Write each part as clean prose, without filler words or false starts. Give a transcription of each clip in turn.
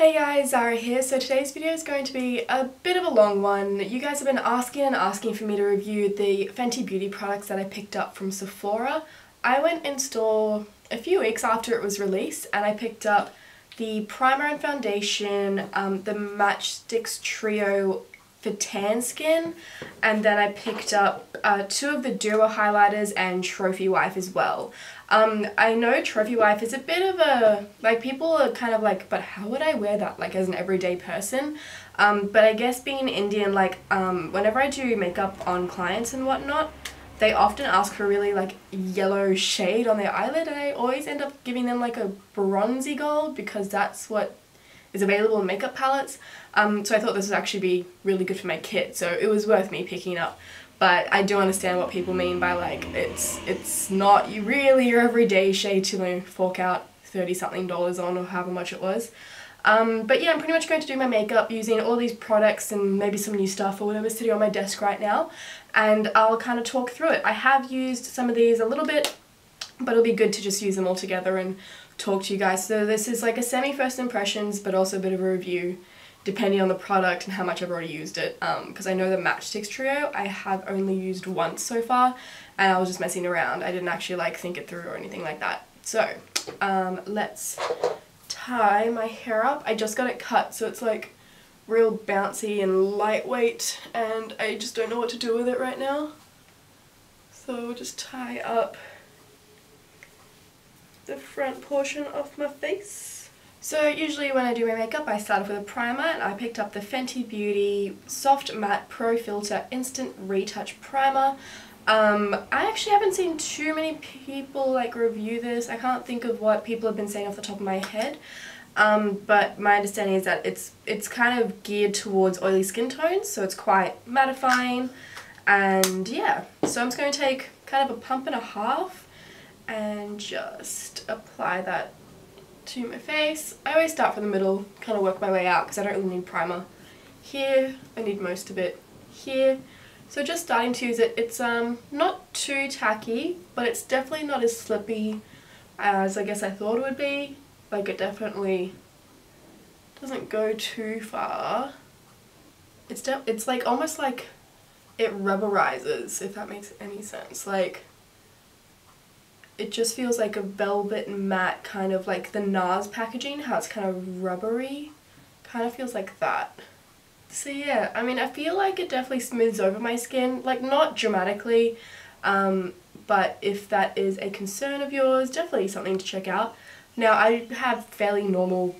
Hey guys, Zara here. So today's video is going to be a bit of a long one. You guys have been asking for me to review the Fenty beauty products that I picked up from Sephora. I went in store a few weeks after it was released and I picked up the primer and foundation, the Stix Trio for tan skin, and then I picked up two of the duo highlighters and Trophy Wife as well. I know Trophy Wife is a bit of a, like, people are kind of like, but how would I wear that, like, as an everyday person? But I guess being Indian, like, whenever I do makeup on clients and whatnot, they often ask for really, like, yellow shade on their eyelid, and I always end up giving them, like, a bronzy gold because that's what is available in makeup palettes. So I thought this would actually be really good for my kit, so it was worth me picking up. But I do understand what people mean by, like, it's not really your everyday shade to, you know, fork out $30-something on, or however much it was. But yeah, I'm pretty much going to do my makeup using all these products and maybe some new stuff or whatever's sitting on my desk right now, and I'll kind of talk through it. I have used some of these a little bit, but it'll be good to just use them all together and talk to you guys. So this is like a semi-first impressions, but also a bit of a review depending on the product and how much I've already used it, because I know the Stix Trio I have only used once so far and I was just messing around. I didn't actually like think it through or anything like that. So let's tie my hair up. I just got it cut, so it's like real bouncy and lightweight and I just don't know what to do with it right now. So we'll just tie up the front portion of my face. So usually when I do my makeup I start off with a primer, and I picked up the Fenty Beauty Soft Matte Pro Filter Instant Retouch Primer. I actually haven't seen too many people like review this. I can't think of what people have been saying off the top of my head, but my understanding is that it's kind of geared towards oily skin tones, so it's quite mattifying. And yeah, so I'm just going to take kind of a pump and a half and just apply that to my face. I always start from the middle, kind of work my way out because I don't really need primer here. I need most of it here. So just starting to use it. It's not too tacky, but it's definitely not as slippy as I guess I thought it would be. Like, it definitely doesn't go too far. It's like almost like it rubberizes, if that makes any sense. Like, it just feels like a velvet matte, kind of like the NARS packaging, how it's kind of rubbery. Kind of feels like that. So yeah, I mean, I feel like it definitely smooths over my skin, like not dramatically, but if that is a concern of yours, definitely something to check out. Now, I have fairly normal,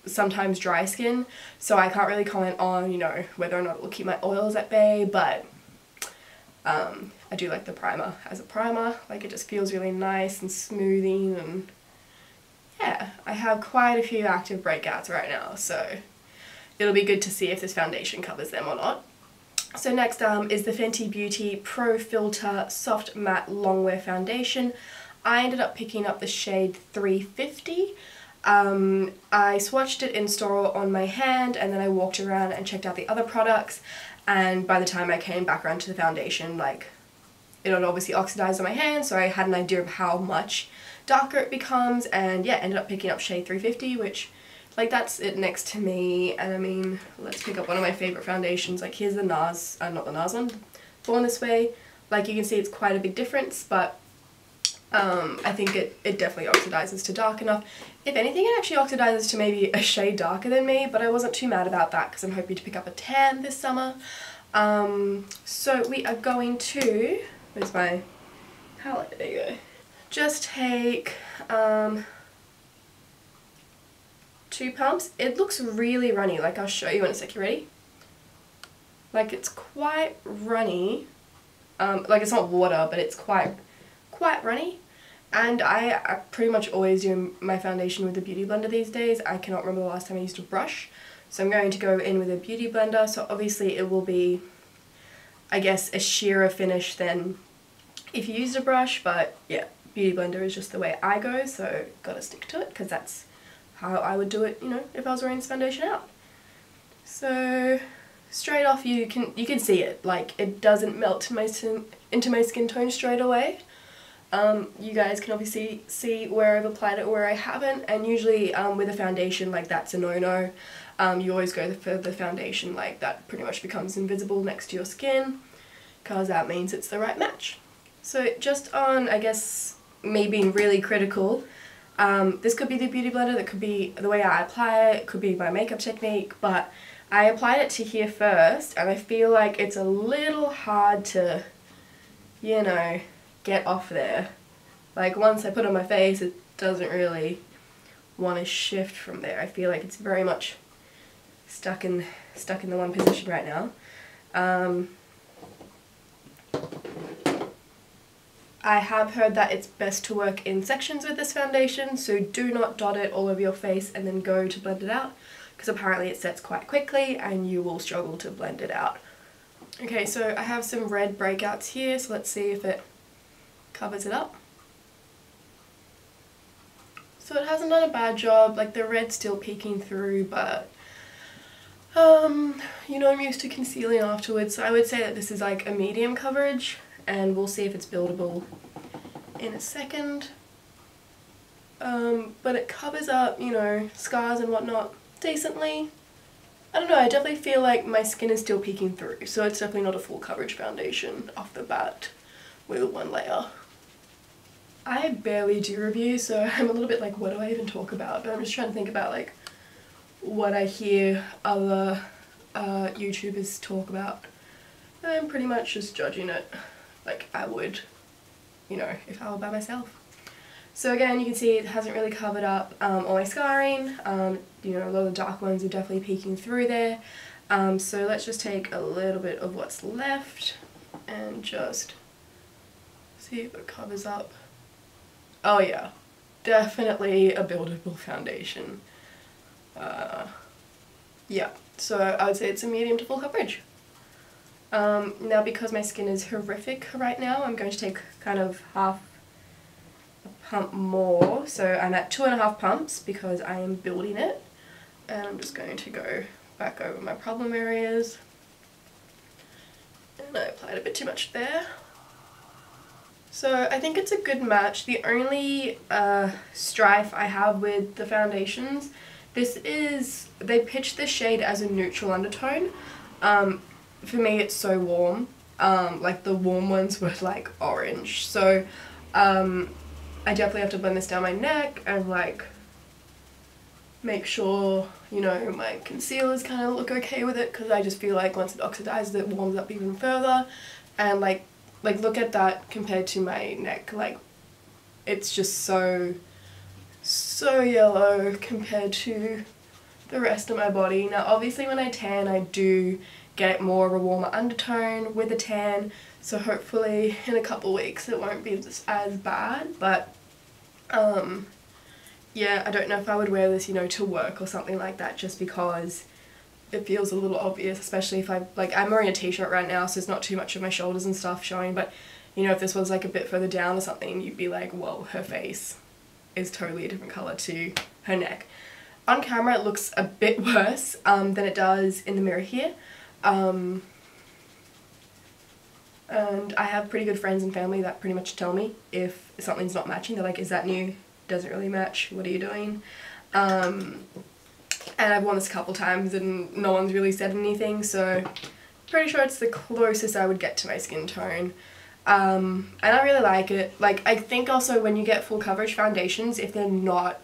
sometimes dry skin, so I can't really comment on, you know, whether or not it will keep my oils at bay, but I do like the primer as a primer. Like, it just feels really nice and smoothing, and yeah, I have quite a few active breakouts right now, so it'll be good to see if this foundation covers them or not. So next is the Fenty Beauty Pro Filter Soft Matte Longwear Foundation. I ended up picking up the shade 350. I swatched it in store on my hand, and then I walked around and checked out the other products, and by the time I came back around to the foundation, like, it had obviously oxidized on my hand, so I had an idea of how much darker it becomes, and yeah, ended up picking up shade 350, which, like, that's it next to me. And I mean, let's pick up one of my favorite foundations. Like, here's the NARS, not the NARS one, Born This Way. Like, you can see it's quite a big difference, but I think it definitely oxidizes to dark enough. If anything, it actually oxidizes to maybe a shade darker than me, but I wasn't too mad about that because I'm hoping to pick up a tan this summer. So we are going to, where's my palette? There you go. Just take 2 pumps. It looks really runny, like I'll show you in a sec. You ready? Like, it's quite runny. Like, it's not water, but it's quite runny. And I pretty much always do my foundation with a beauty blender these days. I cannot remember the last time I used a brush. So I'm going to go in with a beauty blender. So obviously it will be, I guess, a sheerer finish than if you used a brush. But yeah, beauty blender is just the way I go. So gotta stick to it because that's how I would do it, you know, if I was wearing this foundation out. So straight off you can see it. Like, it doesn't melt into my skin tone straight away. You guys can obviously see where I've applied it or where I haven't, and usually with a foundation, like, that's a no-no. You always go for the foundation like that pretty much becomes invisible next to your skin, because that means it's the right match. So just on, I guess, me being really critical, this could be the beauty blender, that could be the way I apply it, could be my makeup technique, but I applied it to here first, and I feel like it's a little hard to, you know, get off there. Like, once I put it on my face, it doesn't really want to shift from there. I feel like it's very much stuck in the one position right now. I have heard that it's best to work in sections with this foundation, so do not dot it all over your face and then go to blend it out, because apparently it sets quite quickly and you will struggle to blend it out. Okay, so I have some red breakouts here, so let's see if it covers it up. So it hasn't done a bad job, like the red's still peeking through, but you know, I'm used to concealing afterwards, so I would say that this is like a medium coverage, and we'll see if it's buildable in a second. But it covers up, you know, scars and whatnot decently. I don't know, I definitely feel like my skin is still peeking through, so it's definitely not a full coverage foundation off the bat with one layer. I barely do reviews, so I'm a little bit like, what do I even talk about? But I'm just trying to think about like what I hear other YouTubers talk about. I'm pretty much just judging it like I would, you know, if I were by myself. So again, you can see it hasn't really covered up all my scarring. You know, a lot of the dark ones are definitely peeking through there. So let's just take a little bit of what's left and just see if it covers up. Oh yeah, definitely a buildable foundation. Yeah, so I would say it's a medium to full coverage. Now because my skin is horrific right now, I'm going to take kind of half a pump more. So I'm at 2.5 pumps because I am building it. And I'm just going to go back over my problem areas. And I applied a bit too much there. So I think it's a good match. The only strife I have with the foundations, they pitched this shade as a neutral undertone. For me it's so warm. Like the warm ones were like orange. So I definitely have to blend this down my neck and like make sure, you know, my concealers kind of look okay with it, because I just feel like once it oxidizes it warms up even further. And like look at that compared to my neck, like it's just so yellow compared to the rest of my body. Now obviously when I tan I do get more of a warmer undertone with a tan, so hopefully in a couple weeks it won't be as bad, but yeah, I don't know if I would wear this, you know, to work or something like that, just because it feels a little obvious, especially if I'm wearing a t-shirt right now, so it's not too much of my shoulders and stuff showing, but you know, if this was like a bit further down or something, you'd be like, whoa, her face is totally a different colour to her neck. On camera it looks a bit worse than it does in the mirror here. And I have pretty good friends and family that pretty much tell me if something's not matching. They're like, is that new? Doesn't really match. What are you doing? And I've worn this a couple times and no one's really said anything, so pretty sure it's the closest I would get to my skin tone. And I really like it. Like, I think also when you get full coverage foundations, if they're not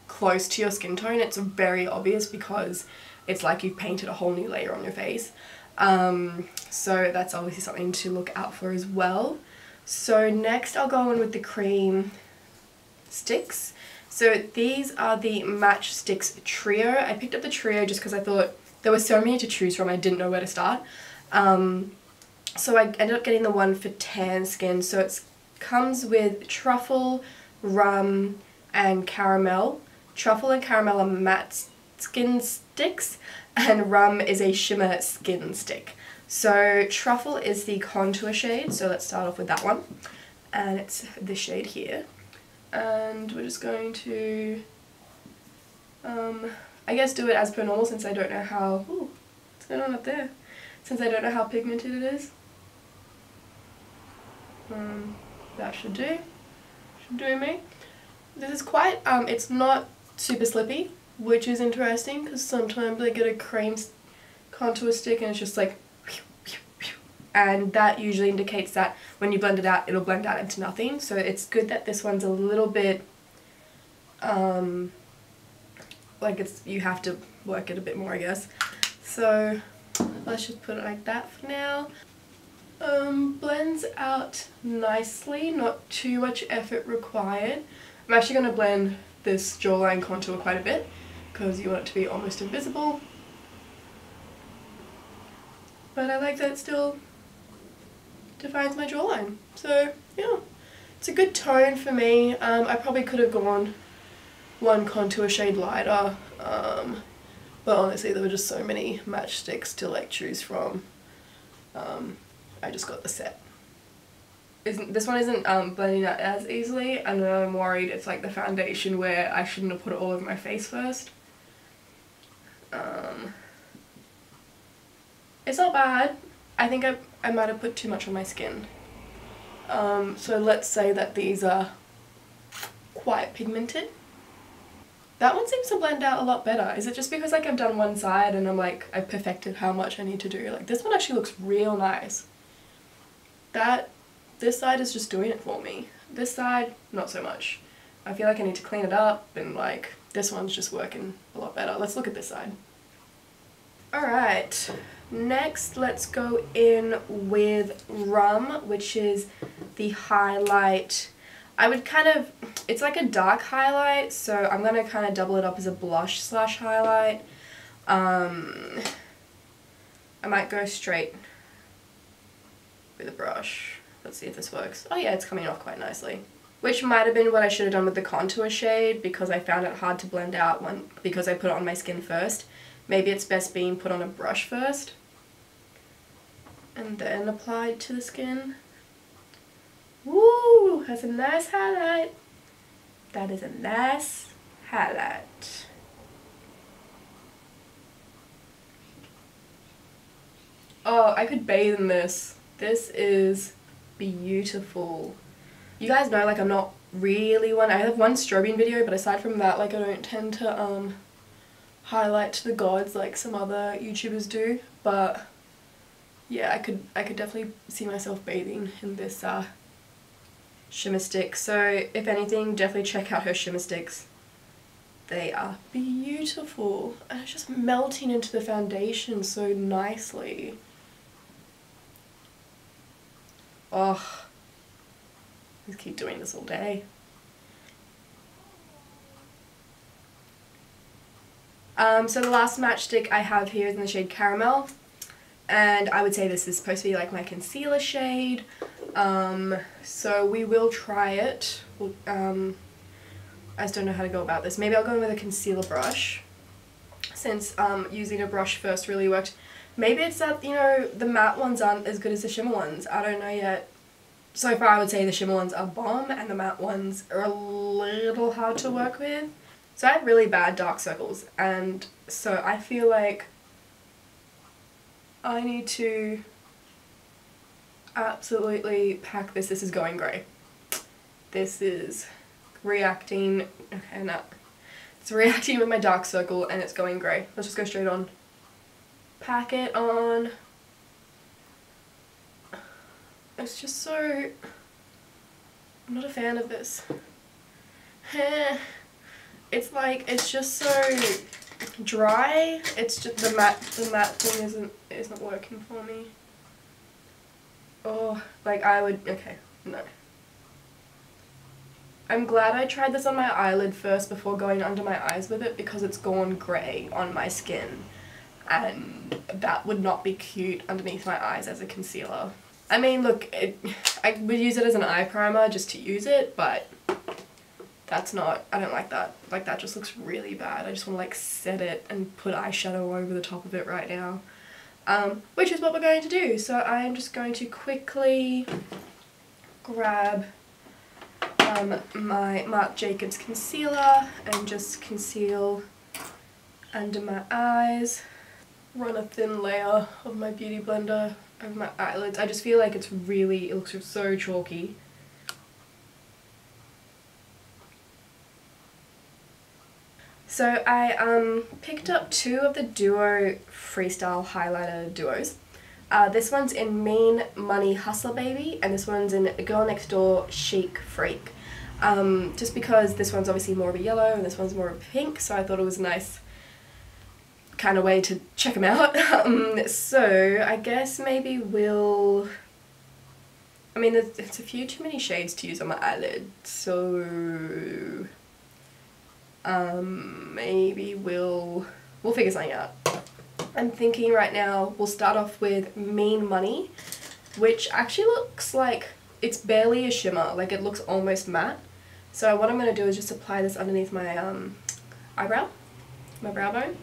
close to your skin tone, it's very obvious because it's like you've painted a whole new layer on your face. So that's obviously something to look out for as well. So next I'll go in with the cream Stix. So these are the Match Stix Trio. I picked up the Trio just because I thought there were so many to choose from, I didn't know where to start. So I ended up getting the one for tan skin. So it comes with Truffle, Rum and Caramel. Truffle and Caramel are matte skin sticks and Rum is a shimmer skin stick. So Truffle is the contour shade, so let's start off with that one. And it's this shade here. And we're just going to, I guess, do it as per normal, since I don't know how, ooh, what's going on up there? Since I don't know how pigmented it is. That should do. doing me. This is quite, it's not super slippy, which is interesting because sometimes I get a cream contour stick and it's just like, and that usually indicates that when you blend it out, it'll blend out into nothing. So it's good that this one's a little bit, like you have to work it a bit more, I guess. So let's just put it like that for now. Blends out nicely, not too much effort required. I'm actually going to blend this jawline contour quite a bit because you want it to be almost invisible. But I like that it still defines my jawline. So yeah, it's a good tone for me. I probably could have gone one contour shade lighter, but honestly there were just so many matchsticks to like choose from. I just got the set. This one isn't blending out as easily, and I'm worried it's like the foundation where I shouldn't have put it all over my face first. It's not bad. I think I might have put too much on my skin. So let's say that these are quite pigmented. That one seems to blend out a lot better. Is it just because like I've done one side and I'm like, I've perfected how much I need to do? Like this one actually looks real nice. This side is just doing it for me. This side, not so much. I feel like I need to clean it up, and like this one's just working a lot better. Let's look at this side. Alright, next let's go in with Rum, which is the highlight. I would kind of, it's like a dark highlight, so I'm going to kind of double it up as a blush slash highlight. I might go straight with a brush. Let's see if this works. Oh yeah, it's coming off quite nicely. Which might have been what I should have done with the contour shade, because I found it hard to blend out because I put it on my skin first. Maybe it's best being put on a brush first and then applied to the skin. Woo! That's a nice highlight. That is a nice highlight. Oh, I could bathe in this. This is beautiful. You guys know, like, I'm not really one. I have one strobing video, but aside from that, like, I don't tend to highlight to the gods like some other YouTubers do. But yeah, I could definitely see myself bathing in this shimmer stick. So if anything, definitely check out her shimmer sticks. They are beautiful, and it's just melting into the foundation so nicely. Oh, let's keep doing this all day. So the last matchstick I have here is in the shade Caramel, and I would say this is supposed to be like my concealer shade. So we will try it. I just don't know how to go about this. Maybe I'll go in with a concealer brush, since using a brush first really worked. Maybe it's that, you know, the matte ones aren't as good as the shimmer ones. I don't know yet. So far I would say the shimmer ones are bomb and the matte ones are a little hard to work with. So I have really bad dark circles, and so I feel like I need to absolutely pack this. This is going grey. This is reacting, okay, no. It's reacting with my dark circle and it's going grey. Let's just go straight on. Pack it on. It's just so, I'm not a fan of this. It's like, it's just so dry. It's just the matte thing isn't working for me. Oh, like I would, okay, no. I'm glad I tried this on my eyelid first before going under my eyes with it, because it's gone grey on my skin, and that would not be cute underneath my eyes as a concealer. I mean, look, I would use it as an eye primer just to use it, but that's not, I don't like that. Like, that just looks really bad. I just want to like set it and put eyeshadow over the top of it right now, which is what we're going to do. So I'm just going to quickly grab my Marc Jacobs concealer and just conceal under my eyes. Run a thin layer of my beauty blender over my eyelids. I just feel like it's really, it looks so chalky. So I picked up 2 of the Duo Freestyle highlighter duos. This one's in Mean Money Hustler Baby, and this one's in Girl Next Door Chic Phreak. Just because this one's obviously more of a yellow and this one's more of a pink, so I thought it was a nice kind of way to check them out. So I guess maybe we'll... I mean, it's a few too many shades to use on my eyelid, so maybe we'll figure something out. I'm thinking right now we'll start off with Mean Money, which actually looks like it's barely a shimmer, like it looks almost matte. So what I'm going to do is just apply this underneath my eyebrow, my brow bone.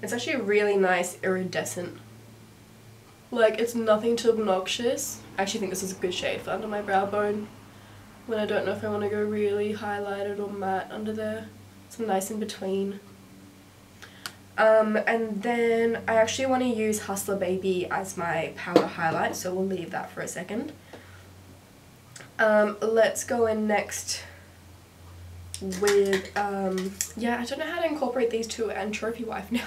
It's actually really nice iridescent. Like, it's nothing too obnoxious. I actually think this is a good shade for under my brow bone when I don't know if I want to go really highlighted or matte under there. It's nice in between. And then I actually want to use Hustler Baby as my powder highlight, so we'll leave that for a second. Let's go in next with, yeah, I don't know how to incorporate these 2 and Trophy Wife now.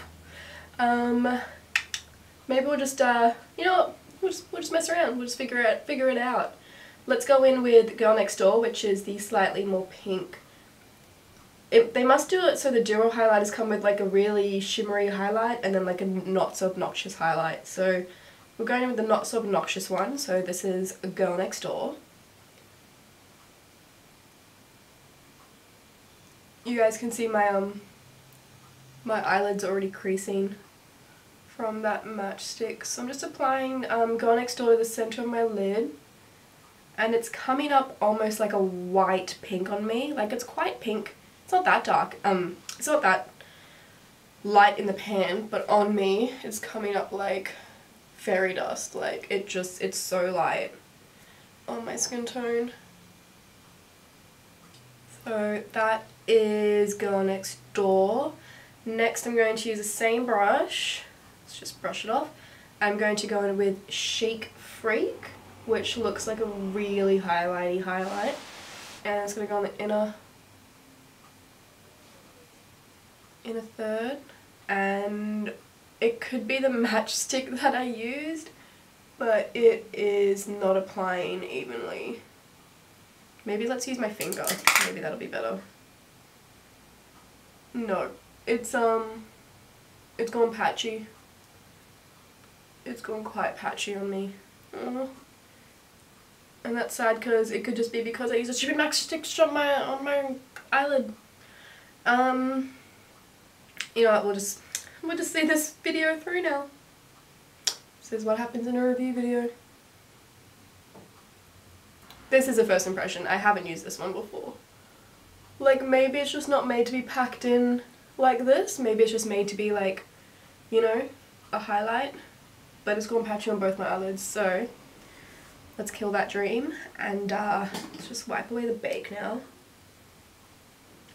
Maybe we'll just, you know what, we'll just mess around, we'll just figure it out. Let's go in with Girl Next Door, which is the slightly more pink. They must do it so the duo highlighters come with like a really shimmery highlight and then like a not so obnoxious highlight. So we're going in with the not so obnoxious one, so this is Girl Next Door. You guys can see my my eyelids already creasing from that matchstick. So I'm just applying Girl Next Door to the center of my lid, and it's coming up almost like a white pink on me. Like, it's quite pink. It's not that dark. It's not that light in the pan, but on me it's coming up like fairy dust. Like, it's so light on my skin tone. So that is Girl Next Door. Next I'm going to use the same brush. Let's just brush it off. I'm going to go in with Chic Phreak, which looks like a really highlighty highlight. And it's going to go on the inner third. And it could be the matchstick that I used, but it is not applying evenly. Maybe let's use my finger. Maybe that'll be better. No, it's gone patchy. It's gone quite patchy on me. And that's sad because it could just be because I use a stupid matchstick on my eyelid. You know what, we'll just see this video through now. This is what happens in a review video. This is a first impression. I haven't used this one before. Like, maybe it's just not made to be packed in like this. Maybe it's just made to be like, you know, a highlight. But it's gone patchy on both my eyelids, so let's kill that dream. And let's just wipe away the bake now.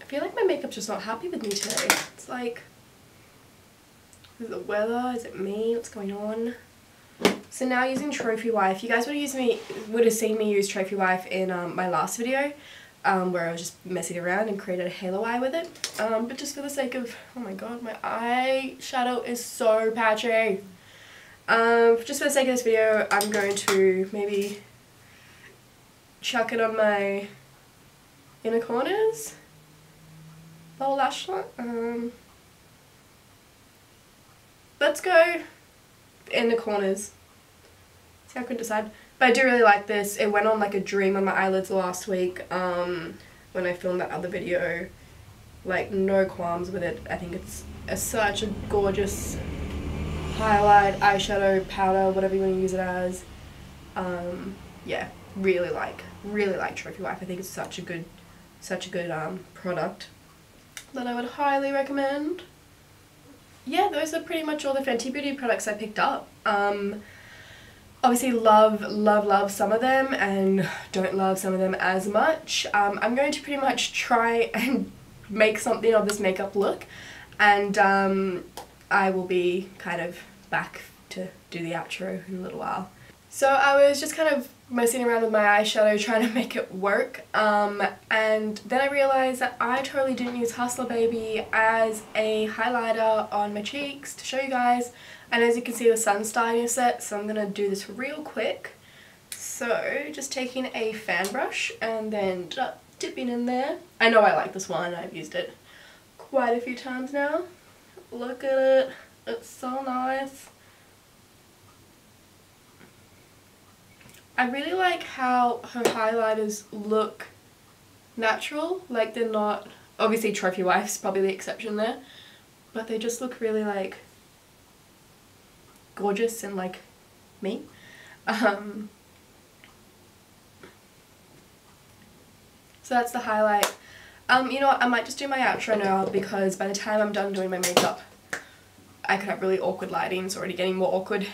I feel like my makeup's just not happy with me today. It's like, is it the weather? Is it me? What's going on? So now using Trophy Wife. You guys would have seen me use Trophy Wife in my last video, where I was just messing around and created a halo eye with it. But just for the sake of, oh my god, my eyeshadow is so patchy. Just for the sake of this video, I'm going to maybe chuck it on my inner corners. Lower lash line. Let's go inner corners. See, I couldn't decide. But I do really like this. It went on like a dream on my eyelids last week when I filmed that other video. Like, no qualms with it. I think it's such a gorgeous highlight, eyeshadow, powder, whatever you want to use it as. Yeah, really like Trophy Wife. I think it's such a good product that I would highly recommend. Yeah, those are pretty much all the Fenty Beauty products I picked up. Obviously love some of them and don't love some of them as much. I'm going to pretty much try and make something of this makeup look, and I will be kind of back to do the outro in a little while. So I was just kind of messing around with my eyeshadow trying to make it work, and then I realised that I totally didn't use Hustler Baby as a highlighter on my cheeks to show you guys, and as you can see the sun's starting to set, so I'm going to do this real quick. So just taking a fan brush and then dipping in there. I know I like this one, I've used it quite a few times now. Look at it, it's so nice. I really like how her highlighters look natural, like they're not, obviously Trophy Wife's probably the exception there, but they just look really like gorgeous and like me. So that's the highlight. You know what, I might just do my outro now because by the time I'm done doing my makeup I could have really awkward lighting. It's already getting more awkward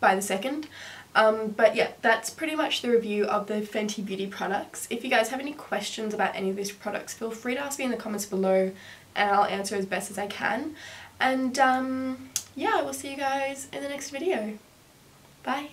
by the second. But yeah, that's pretty much the review of the Fenty Beauty products. If you guys have any questions about any of these products, feel free to ask me in the comments below and I'll answer as best as I can. And yeah, I will see you guys in the next video. Bye!